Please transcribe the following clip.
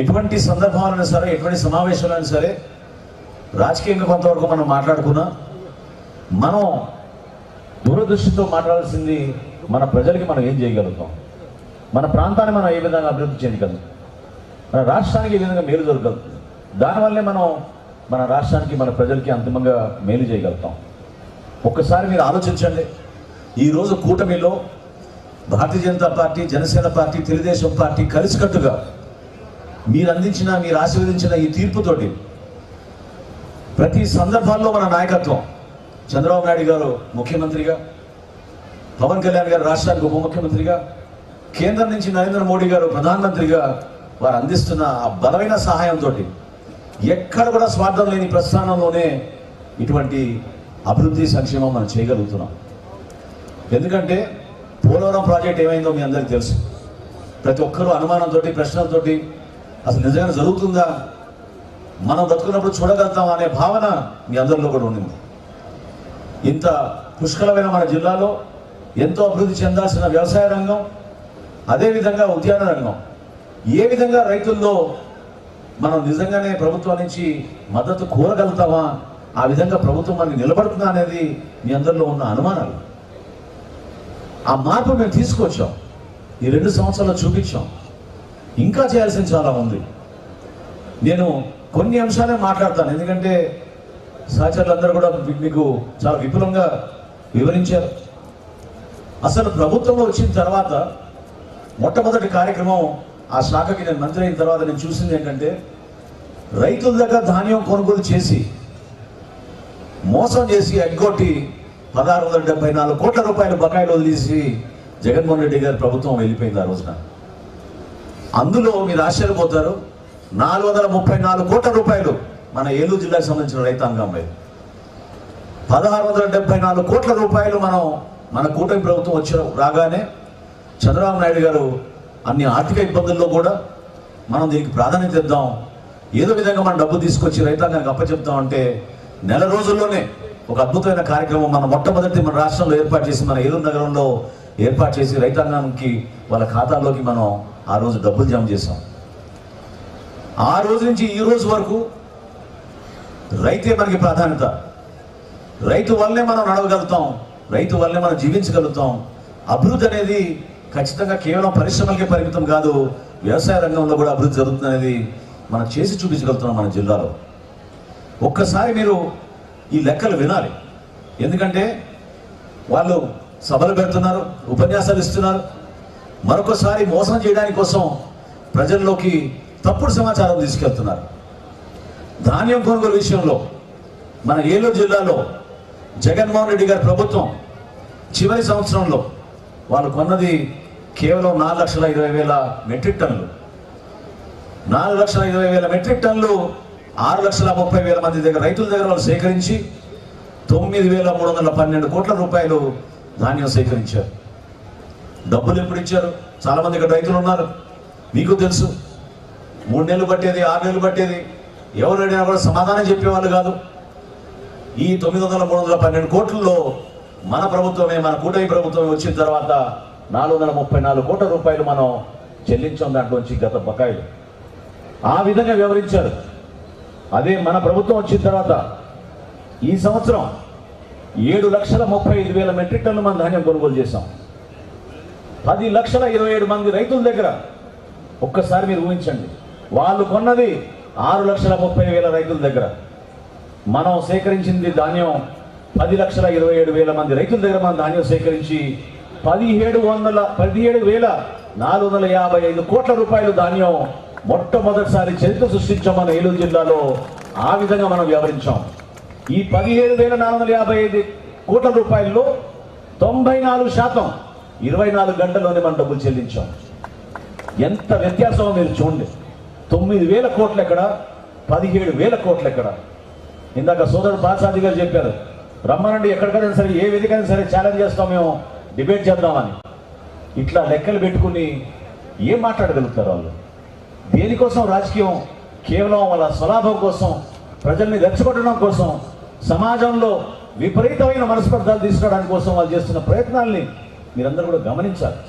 ఎటువంటి సందర్భాలైనా సరే, ఎటువంటి సమావేశాలైనా సరే రాజకీయంగా కొంతవరకు మనం మాట్లాడుకున్నా, మనం దూరదృష్టితో మాట్లాడాల్సింది మన ప్రజలకి మనం ఏం చేయగలుగుతాం, మన ప్రాంతాన్ని మనం ఏ విధంగా అభివృద్ధి చేయగలుగుతాం, మన రాష్ట్రానికి ఏ విధంగా మేలు జరగలుగుతుంది. దానివల్లే మనం మన రాష్ట్రానికి, మన ప్రజలకి అంతిమంగా మేలు చేయగలుగుతాం. ఒక్కసారి మీరు ఆలోచించండి. ఈరోజు కూటమిలో Bharatiya Janata Party, Janasena Party, Telugu Desam Party కలిసికట్టుగా మీరు అందించిన, మీరు ఆశీర్వదించిన ఈ తీర్పుతోటి ప్రతి సందర్భాల్లో మన నాయకత్వం, చంద్రబాబు నాయుడు గారు ముఖ్యమంత్రిగా, పవన్ కళ్యాణ్ గారు రాష్ట్రానికి ఉప ముఖ్యమంత్రిగా, కేంద్రం నుంచి నరేంద్ర మోడీ గారు ప్రధానమంత్రిగా వారు అందిస్తున్న ఆ బలమైన సహాయంతో ఎక్కడ కూడా స్వార్థం లేని ప్రస్థానంలోనే ఇటువంటి అభివృద్ధి, సంక్షేమం మనం చేయగలుగుతున్నాం. ఎందుకంటే పోలవరం ప్రాజెక్ట్ ఏమైందో మీ అందరికీ తెలుసు. ప్రతి ఒక్కరూ అనుమానంతో, ప్రశ్నలతో అసలు నిజంగా జరుగుతుందా, మనం బతుకున్నప్పుడు చూడగలుగుతాం అనే భావన మీ అందరిలో కూడా ఉండింది. ఇంత పుష్కలమైన మన జిల్లాలో ఎంతో అభివృద్ధి చెందాల్సిన వ్యవసాయ రంగం, అదేవిధంగా ఉద్యాన రంగం, ఏ విధంగా రైతుల్లో మనం నిజంగానే ప్రభుత్వం నుంచి మద్దతు కోరగలుగుతామా, ఆ విధంగా ప్రభుత్వం మనకి నిలబడుతుందా అనేది మీ అందరిలో ఉన్న అనుమానాలు. ఆ మార్పు మేము తీసుకొచ్చాం, ఈ 2 సంవత్సరాల్లో చూపించాం. ఇంకా చేయాల్సిన చాలా ఉంది. నేను కొన్ని అంశాలే మాట్లాడతాను, ఎందుకంటే సహచరులందరూ కూడా మీకు చాలా విపులంగా వివరించారు. అసలు ప్రభుత్వంలో వచ్చిన తర్వాత మొట్టమొదటి కార్యక్రమం, ఆ శాఖకి నేను మంత్రి అయిన తర్వాత నేను చూసింది ఏంటంటే, రైతుల దగ్గర ధాన్యం కొనుగోలు చేసి మోసం చేసి ఎగ్గొట్టి 1674 కోట్ల రూపాయల బకాయిలు వదిలేసి జగన్మోహన్ రెడ్డి గారి ప్రభుత్వం వెళ్ళిపోయింది ఆ రోజున. అందులో మీరు ఆశ్చర్యపోతారు, 434 కోట్ల రూపాయలు మన ఏలూరు జిల్లాకు సంబంధించిన రైతాంగం మీద, 1674 కోట్ల రూపాయలు మన కూటమి ప్రభుత్వం రాగానే చంద్రబాబు నాయుడు గారు అన్ని ఆర్థిక ఇబ్బందుల్లో కూడా మనం దీనికి ప్రాధాన్యత ఇద్దాం, ఏదో విధంగా మనం డబ్బు తీసుకొచ్చి రైతాంగానికి అప్పచెప్తామంటే నెల రోజుల్లోనే ఒక అద్భుతమైన కార్యక్రమం మన మొట్టమొదటి మన రాష్ట్రంలో ఏర్పాటు చేసి, మన ఏలూరు నగరంలో ఏర్పాటు చేసి రైతాంగానికి వాళ్ళ ఖాతాల్లోకి మనం ఆ రోజు డబ్బులు జమ చేసాం. ఆ రోజు నుంచి ఈ రోజు వరకు రైతే మనకి ప్రాధాన్యత. రైతు వల్లే మనం నడవగలుగుతాం, రైతు వల్లే మనం జీవించగలుగుతాం. అభివృద్ధి అనేది ఖచ్చితంగా కేవలం పరిశ్రమలకే పరిమితం కాదు, వ్యవసాయ రంగంలో కూడా అభివృద్ధి జరుగుతుంది అనేది మనం చేసి చూపించగలుగుతున్నాం మన జిల్లాలో. ఒక్కసారి మీరు ఈ లెక్కలు వినాలి. ఎందుకంటే వాళ్ళు సభలు పెడుతున్నారు, ఉపన్యాసాలు ఇస్తున్నారు, మరొకసారి మోసం చేయడానికి కోసం ప్రజల్లోకి తప్పుడు సమాచారం తీసుకెళ్తున్నారు. ధాన్యం కొనుగోలు విషయంలో మన ఏలూరు జిల్లాలో జగన్మోహన్ రెడ్డి గారి ప్రభుత్వం చివరి సంవత్సరంలో వాళ్ళు కొన్నది కేవలం 4,20,000 మెట్రిక్ టన్నులు. 4,20,000 మెట్రిక్ టన్నులు 6,30,000 మంది దగ్గర, రైతుల దగ్గర వాళ్ళు సేకరించి 9,312 కోట్ల రూపాయలు ధాన్యం సేకరించారు. డబ్బులు ఎప్పుడు ఇచ్చారు? చాలా మంది ఇక్కడ రైతులు ఉన్నారు, మీకు తెలుసు. 3 నెలలు పట్టేది, 6 నెలలు పట్టేది, ఎవరు అడిగినా కూడా సమాధానం చెప్పేవాళ్ళు కాదు. ఈ 9,312 కోట్లలో మన ప్రభుత్వమే, మన కూటమి ప్రభుత్వమే వచ్చిన తర్వాత 434 కోట్ల రూపాయలు మనం చెల్లించాం దాంట్లోంచి గత బకాయిలు. ఆ విధంగా వివరించారు. అదే మన ప్రభుత్వం వచ్చిన తర్వాత ఈ సంవత్సరం 7,35,000 మెట్రిక్ టన్నులు మనం ధాన్యం కొనుగోలు చేశాం. 10,27,000 మంది రైతుల దగ్గర. ఒక్కసారి మీరు ఊహించండి, వాళ్ళు కొన్నది 6,30,000 రైతుల దగ్గర, మనం సేకరించింది ధాన్యం 10,27,000 మంది రైతుల దగ్గర మనం ధాన్యం సేకరించి 17,455 కోట్ల రూపాయలు ధాన్యం మొట్టమొదటిసారి చరిత్ర సృష్టించాం మన ఏలూరు జిల్లాలో. ఆ విధంగా మనం వ్యవహరించాం. ఈ 17,455 కోట్ల రూపాయల్లో 94% 24 గంటల్లోనే మనం డబ్బులు చెల్లించాం. ఎంత వ్యత్యాసమో మీరు చూడండి. 9,000 కోట్లు ఎక్కడ, 17,000 కోట్లు ఎక్కడ. ఇందాక సోదరుడు పాసాది గారు చెప్పారు, రమ్మనండి ఎక్కడికైనా సరే, ఏ వేదికైనా సరే ఛాలెంజ్ చేస్తాం, మేము డిబేట్ చేద్దామని. ఇట్లా లెక్కలు పెట్టుకుని ఏం మాట్లాడగలుగుతారు వాళ్ళు? దేనికోసం రాజకీయం? కేవలం వాళ్ళ స్వలాభం కోసం, ప్రజల్ని రెచ్చగొట్టడం కోసం, సమాజంలో విపరీతమైన మనస్పర్ధలు తీసుకురావడానికి కోసం వాళ్ళు చేస్తున్న ప్రయత్నాల్ని మీరందరూ కూడా గమనించాలి.